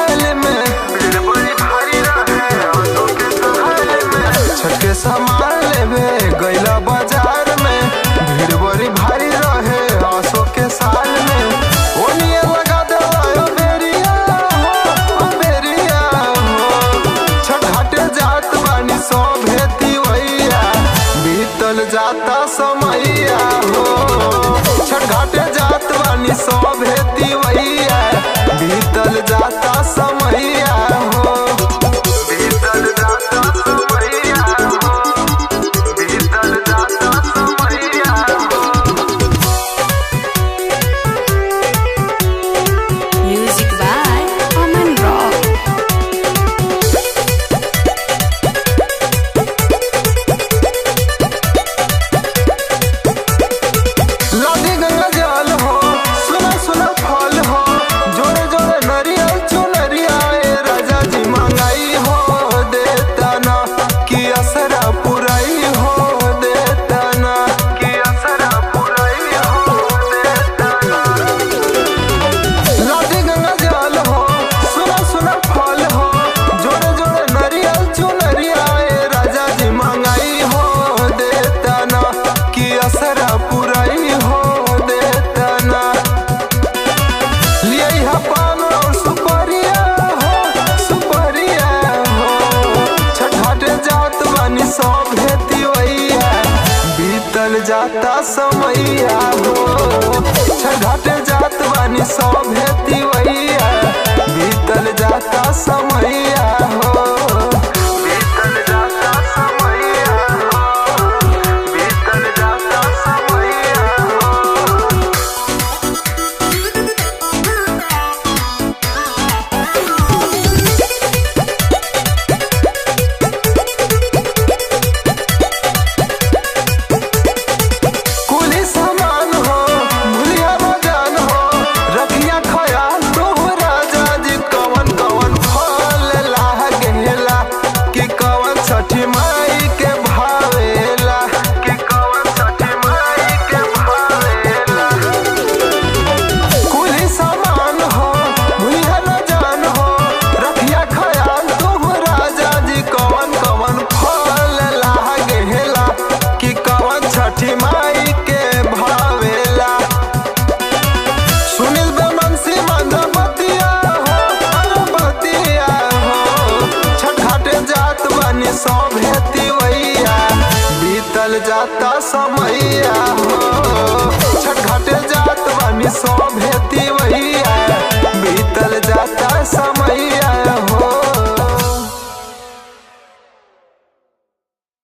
साल में भीड़ बड़ी भारी रहे आसो के साल में। छठ के सामान लेवे गइला बाजार में भीड़ बड़ी भारी रहे आसो के साल में। ओनिए लगा देला बेरिया हो बेरिया हो। छठ घाटे जात बानी सब हेती वैया बीतल जाता समैया हो। छठ घाटे जात बानी सब हेती वैया बीतल जाता समैया हो। बीतल जाता समैया हो। बीतल जाता समैया हो। Music by Aman Rock. लादी गंगा जल हो सुना सुना फल हो जोड़े जोड़े नरियल चुनरिया ए राजा जी मंगाई हो देता ना कि असरा पुराई हो देता ना कि असरा पुराई हो देता ना। लादी गंगा जल हो सुना सुना फल हो जोड़े जोड़े नरियल चुनरिया ए राजा जी मंगाई हो देता ना कि असरा पुराई हो देता ना। लिए हा पान और सुपरिया हो सुपरिया हो। छठ घाटे जात बानी सब हेती वैया बीतल जाता समैया हो। छठ घाटे जात बानी सब हेती वैया बीतल जाता समैया हो। बीतल जाता समैया हो। बीतल जाता समैया हो। कुली सामान हो भुलिया जान हो रखिया खयाल तोह राजा जी कवन कवन फल लागेला कि कवन छठी माई के भावेला कि कवन छठी माई के भावेला। कुली सामान हो भुलिया जान हो रखिया खयाल तोह राजा जी कवन कवन फल लागेला कि कवन छठी माई के भावेला। सुनील बेमनसी मांझा बतिया हो अरे बतिया हो। छठ घाटे जात बानी सब हेती वैया बीतल जाता समैया हो। छठ घाटे जात बानी सब हेती वैया